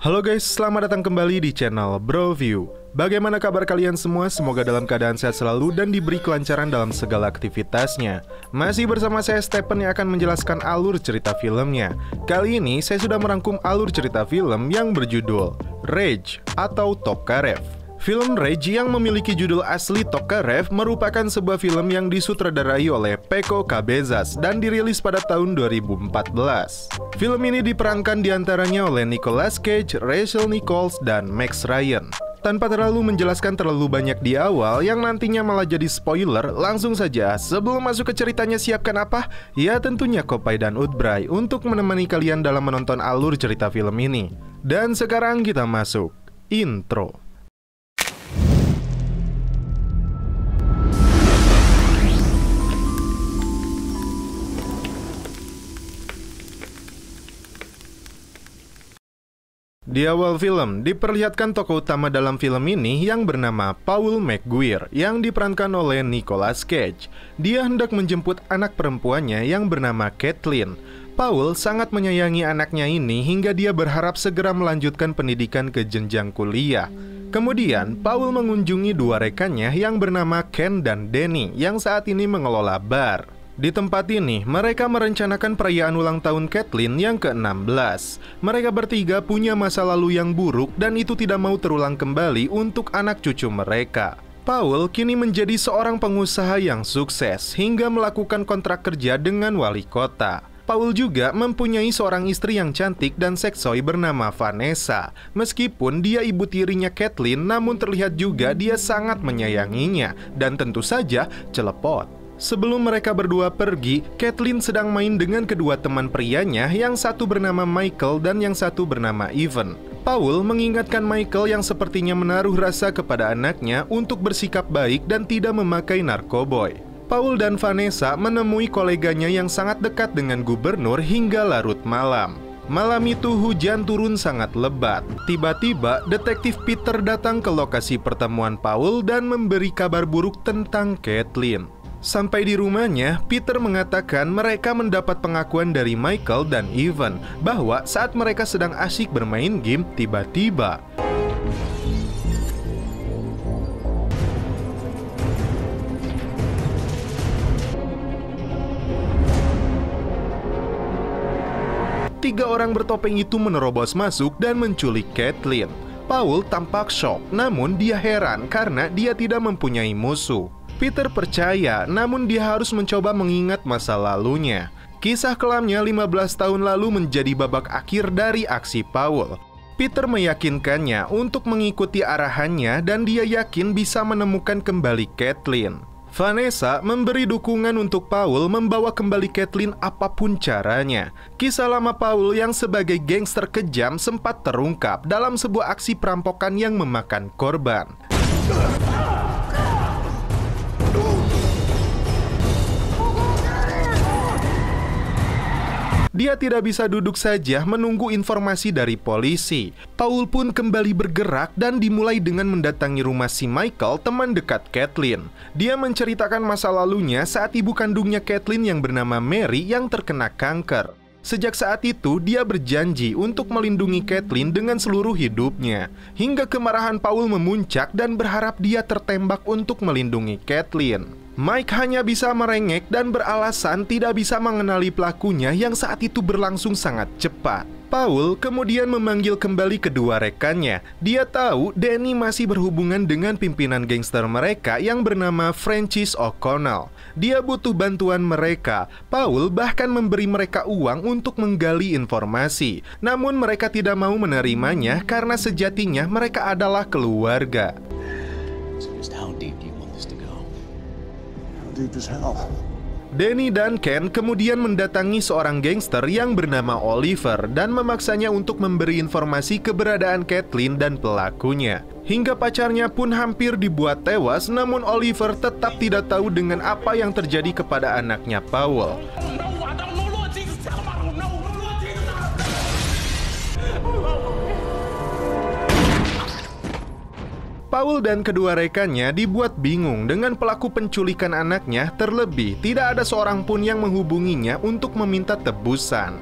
Halo guys, selamat datang kembali di channel BroView. Bagaimana kabar kalian semua? Semoga dalam keadaan sehat selalu dan diberi kelancaran dalam segala aktivitasnya. Masih bersama saya Stephen yang akan menjelaskan alur cerita filmnya. Kali ini saya sudah merangkum alur cerita film yang berjudul Rage atau Tokarev. Film Rage yang memiliki judul asli Tokarev merupakan sebuah film yang disutradarai oleh Peko Cabezas dan dirilis pada tahun 2014. Film ini diperankan diantaranya oleh Nicolas Cage, Rachel Nichols, dan Max Ryan. Tanpa terlalu menjelaskan terlalu banyak di awal yang nantinya malah jadi spoiler, langsung saja sebelum masuk ke ceritanya siapkan apa? Ya tentunya Kopai dan Udbray untuk menemani kalian dalam menonton alur cerita film ini. Dan sekarang kita masuk intro. Di awal film, diperlihatkan tokoh utama dalam film ini yang bernama Paul McGuire yang diperankan oleh Nicolas Cage. Dia hendak menjemput anak perempuannya yang bernama Kathleen. Paul sangat menyayangi anaknya ini hingga dia berharap segera melanjutkan pendidikan ke jenjang kuliah. Kemudian, Paul mengunjungi dua rekannya yang bernama Ken dan Danny yang saat ini mengelola bar. Di tempat ini, mereka merencanakan perayaan ulang tahun Kathleen yang ke-16. Mereka bertiga punya masa lalu yang buruk dan itu tidak mau terulang kembali untuk anak cucu mereka. Paul kini menjadi seorang pengusaha yang sukses hingga melakukan kontrak kerja dengan wali kota. Paul juga mempunyai seorang istri yang cantik dan seksoi bernama Vanessa. Meskipun dia ibu tirinya Kathleen, namun terlihat juga dia sangat menyayanginya dan tentu saja celepot. Sebelum mereka berdua pergi, Kathleen sedang main dengan kedua teman prianya, yang satu bernama Michael dan yang satu bernama Evan. Paul mengingatkan Michael yang sepertinya menaruh rasa kepada anaknya untuk bersikap baik dan tidak memakai narkoboy. Paul dan Vanessa menemui koleganya yang sangat dekat dengan gubernur hingga larut malam. Malam itu hujan turun sangat lebat. Tiba-tiba detektif Peter datang ke lokasi pertemuan Paul dan memberi kabar buruk tentang Kathleen. Sampai di rumahnya, Peter mengatakan mereka mendapat pengakuan dari Michael dan Evan bahwa saat mereka sedang asyik bermain game, tiba-tiba tiga orang bertopeng itu menerobos masuk dan menculik Kathleen. Paul tampak shock, namun dia heran karena dia tidak mempunyai musuh. Peter percaya, namun dia harus mencoba mengingat masa lalunya. Kisah kelamnya 15 tahun lalu menjadi babak akhir dari aksi Paul. Peter meyakinkannya untuk mengikuti arahannya dan dia yakin bisa menemukan kembali Kathleen. Vanessa memberi dukungan untuk Paul membawa kembali Kathleen apapun caranya. Kisah lama Paul yang sebagai gangster kejam sempat terungkap dalam sebuah aksi perampokan yang memakan korban. Dia tidak bisa duduk saja menunggu informasi dari polisi. Paul pun kembali bergerak dan dimulai dengan mendatangi rumah si Michael, teman dekat Kathleen. Dia menceritakan masa lalunya saat ibu kandungnya Kathleen yang bernama Mary yang terkena kanker. Sejak saat itu, dia berjanji untuk melindungi Kathleen dengan seluruh hidupnya. Hingga kemarahan Paul memuncak dan berharap dia tertembak untuk melindungi Kathleen. Mike hanya bisa merengek dan beralasan tidak bisa mengenali pelakunya yang saat itu berlangsung sangat cepat. Paul kemudian memanggil kembali kedua rekannya. Dia tahu Danny masih berhubungan dengan pimpinan gangster mereka yang bernama Francis O'Connell. Dia butuh bantuan mereka. Paul bahkan memberi mereka uang untuk menggali informasi. Namun mereka tidak mau menerimanya karena sejatinya mereka adalah keluarga. Danny dan Ken kemudian mendatangi seorang gangster yang bernama Oliver dan memaksanya untuk memberi informasi keberadaan Kathleen dan pelakunya. Hingga pacarnya pun hampir dibuat tewas, namun Oliver tetap tidak tahu dengan apa yang terjadi kepada anaknya Paul. Paul dan kedua rekannya dibuat bingung dengan pelaku penculikan anaknya, terlebih tidak ada seorang pun yang menghubunginya untuk meminta tebusan.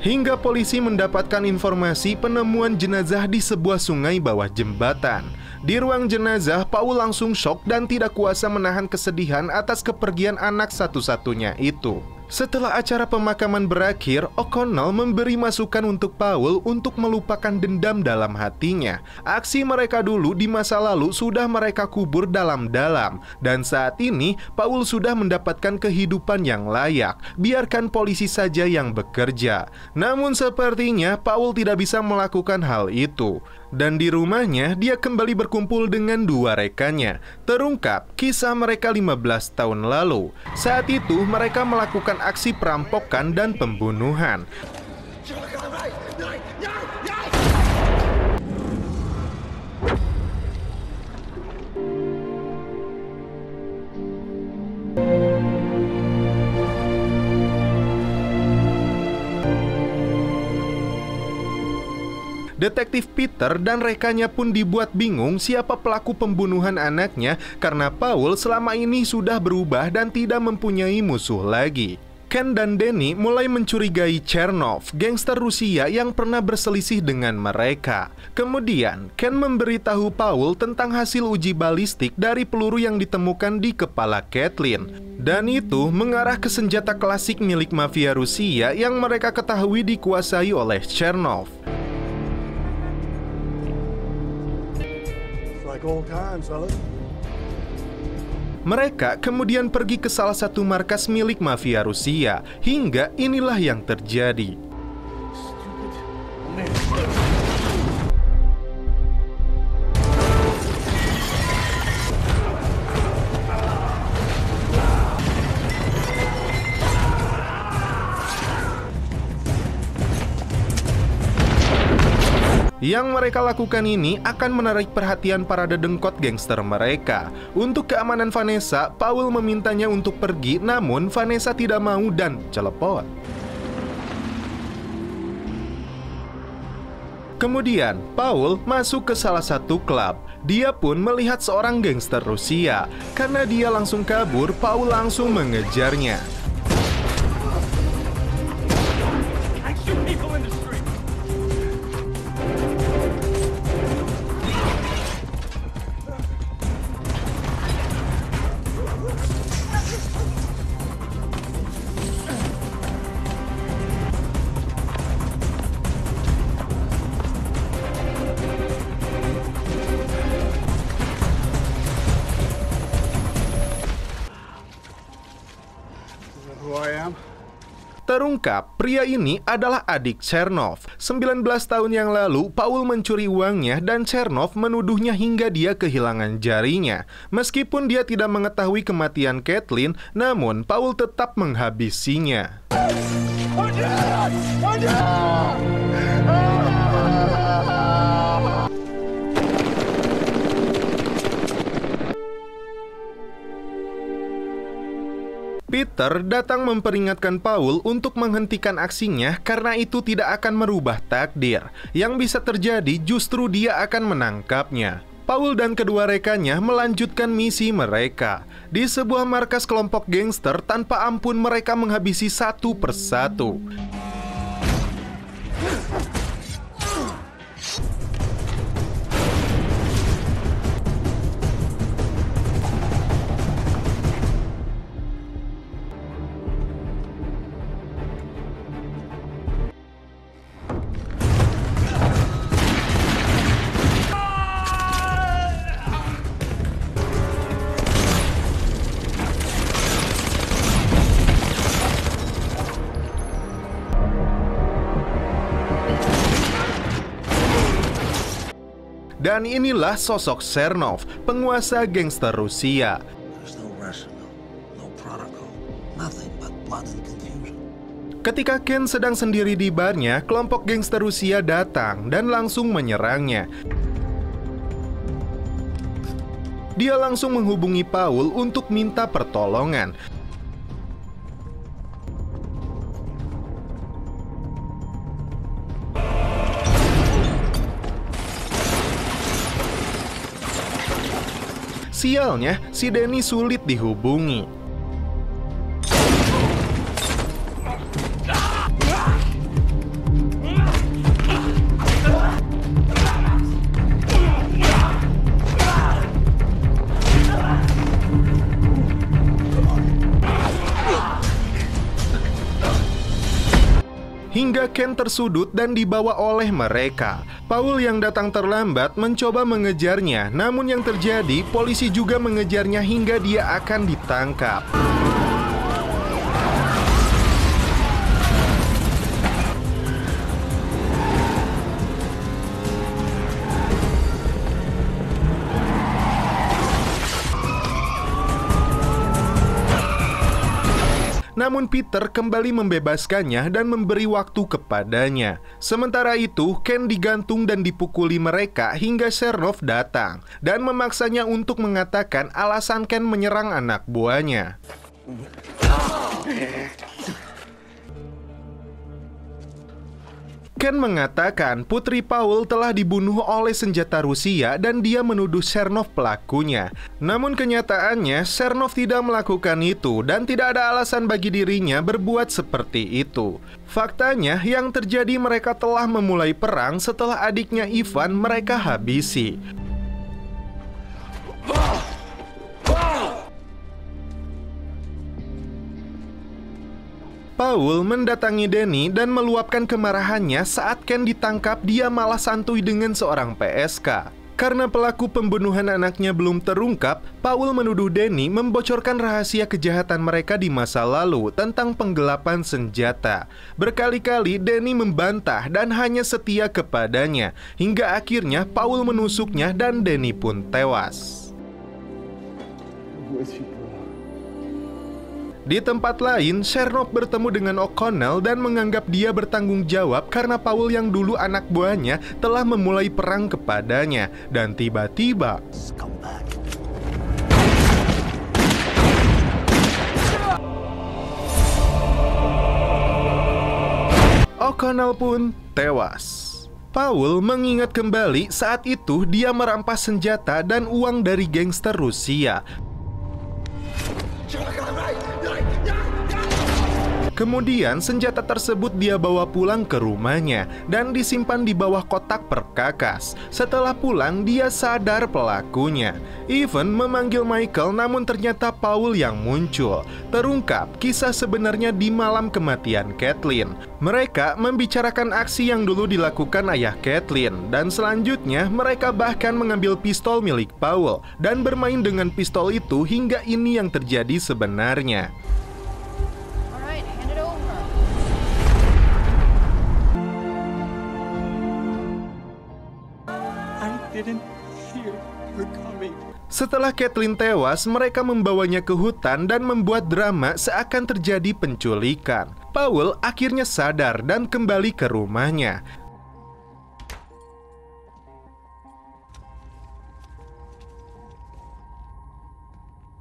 hingga polisi mendapatkan informasi penemuan jenazah di sebuah sungai bawah jembatan. Di ruang jenazah, Paul langsung shock dan tidak kuasa menahan kesedihan atas kepergian anak satu-satunya itu. Setelah acara pemakaman berakhir, O'Connell memberi masukan untuk Paul untuk melupakan dendam dalam hatinya. Aksi mereka dulu di masa lalu sudah mereka kubur dalam-dalam, dan saat ini Paul sudah mendapatkan kehidupan yang layak. Biarkan polisi saja yang bekerja. Namun sepertinya Paul tidak bisa melakukan hal itu. Dan di rumahnya, dia kembali berkumpul dengan dua rekannya. Terungkap kisah mereka 15 tahun lalu. Saat itu mereka melakukan aksi perampokan dan pembunuhan. Detektif Peter dan rekannya pun dibuat bingung siapa pelaku pembunuhan anaknya karena Paul selama ini sudah berubah dan tidak mempunyai musuh lagi. Ken dan Danny mulai mencurigai Chernov, gangster Rusia yang pernah berselisih dengan mereka. Kemudian, Ken memberitahu Paul tentang hasil uji balistik dari peluru yang ditemukan di kepala Kathleen. Dan itu mengarah ke senjata klasik milik mafia Rusia yang mereka ketahui dikuasai oleh Chernov. Mereka kemudian pergi ke salah satu markas milik mafia Rusia, hingga inilah yang terjadi. Yang mereka lakukan ini akan menarik perhatian para dedengkot gangster mereka. Untuk keamanan Vanessa, Paul memintanya untuk pergi, namun Vanessa tidak mau dan celepot. Kemudian, Paul masuk ke salah satu klub. Dia pun melihat seorang gangster Rusia. Karena dia langsung kabur, Paul langsung mengejarnya. Terungkap, pria ini adalah adik Chernov. 19 tahun yang lalu, Paul mencuri uangnya dan Chernov menuduhnya hingga dia kehilangan jarinya. Meskipun dia tidak mengetahui kematian Kathleen, namun Paul tetap menghabisinya. Peter datang memperingatkan Paul untuk menghentikan aksinya karena itu tidak akan merubah takdir. Yang bisa terjadi justru dia akan menangkapnya. Paul dan kedua rekannya melanjutkan misi mereka. Di sebuah markas kelompok gangster, tanpa ampun mereka menghabisi satu persatu. Dan inilah sosok Chernov, penguasa gangster Rusia. Ketika Ken sedang sendiri di barnya, kelompok gangster Rusia datang dan langsung menyerangnya. Dia langsung menghubungi Paul untuk minta pertolongan. Sialnya, si Danny sulit dihubungi. hingga Ken tersudut dan dibawa oleh mereka. Paul yang datang terlambat mencoba mengejarnya, namun yang terjadi polisi juga mengejarnya hingga dia akan ditangkap. Namun Peter kembali membebaskannya dan memberi waktu kepadanya. Sementara itu, Ken digantung dan dipukuli mereka hingga Sernov datang dan memaksanya untuk mengatakan alasan Ken menyerang anak buahnya. Ken mengatakan putri Paul telah dibunuh oleh senjata Rusia dan dia menuduh Sernov pelakunya. Namun kenyataannya Sernov tidak melakukan itu dan tidak ada alasan bagi dirinya berbuat seperti itu. Faktanya yang terjadi mereka telah memulai perang setelah adiknya Ivan mereka habisi. Paul mendatangi Danny dan meluapkan kemarahannya saat Ken ditangkap. Dia malah santuy dengan seorang PSK. Karena pelaku pembunuhan anaknya belum terungkap, Paul menuduh Danny membocorkan rahasia kejahatan mereka di masa lalu tentang penggelapan senjata. Berkali-kali Danny membantah dan hanya setia kepadanya, hingga akhirnya Paul menusuknya dan Danny pun tewas. Di tempat lain, Sernov bertemu dengan O'Connell dan menganggap dia bertanggung jawab karena Paul yang dulu anak buahnya telah memulai perang kepadanya. Dan tiba-tiba O'Connell pun tewas. Paul mengingat kembali saat itu dia merampas senjata dan uang dari gangster Rusia. Kemudian senjata tersebut dia bawa pulang ke rumahnya dan disimpan di bawah kotak perkakas. Setelah pulang dia sadar pelakunya. Ivan memanggil Michael namun ternyata Paul yang muncul. Terungkap kisah sebenarnya di malam kematian Kathleen. Mereka membicarakan aksi yang dulu dilakukan ayah Kathleen. Dan selanjutnya mereka bahkan mengambil pistol milik Paul dan bermain dengan pistol itu hingga ini yang terjadi sebenarnya. Setelah Kathleen tewas, mereka membawanya ke hutan dan membuat drama seakan terjadi penculikan. Paul akhirnya sadar dan kembali ke rumahnya.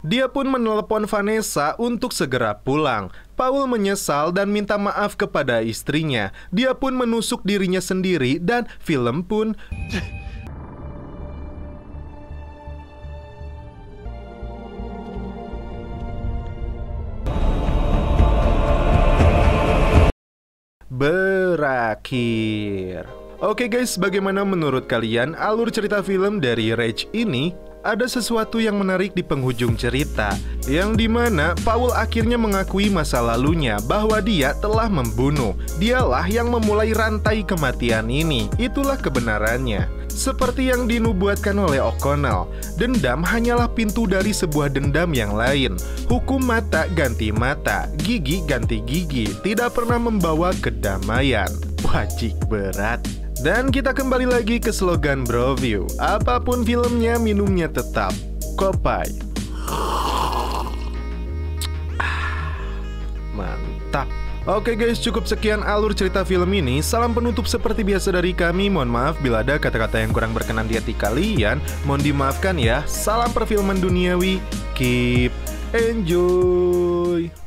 Dia pun menelepon Vanessa untuk segera pulang. Paul menyesal dan minta maaf kepada istrinya. Dia pun menusuk dirinya sendiri dan film pun berakhir. Oke guys, bagaimana menurut kalian alur cerita film dari Rage ini? Ada sesuatu yang menarik di penghujung cerita, yang dimana Paul akhirnya mengakui masa lalunya bahwa dia telah membunuh. Dialah yang memulai rantai kematian ini. Itulah kebenarannya. Seperti yang dinubuatkan oleh O'Connell, dendam hanyalah pintu dari sebuah dendam yang lain. Hukum mata ganti mata, gigi ganti gigi, tidak pernah membawa kedamaian. Wajib berat. Dan kita kembali lagi ke slogan Broview. Apapun filmnya, minumnya tetap Kopai. Mantap. Oke guys, cukup sekian alur cerita film ini. Salam penutup seperti biasa dari kami. Mohon maaf bila ada kata-kata yang kurang berkenan di hati kalian. Mohon dimaafkan ya. Salam perfilman duniawi. Keep enjoy.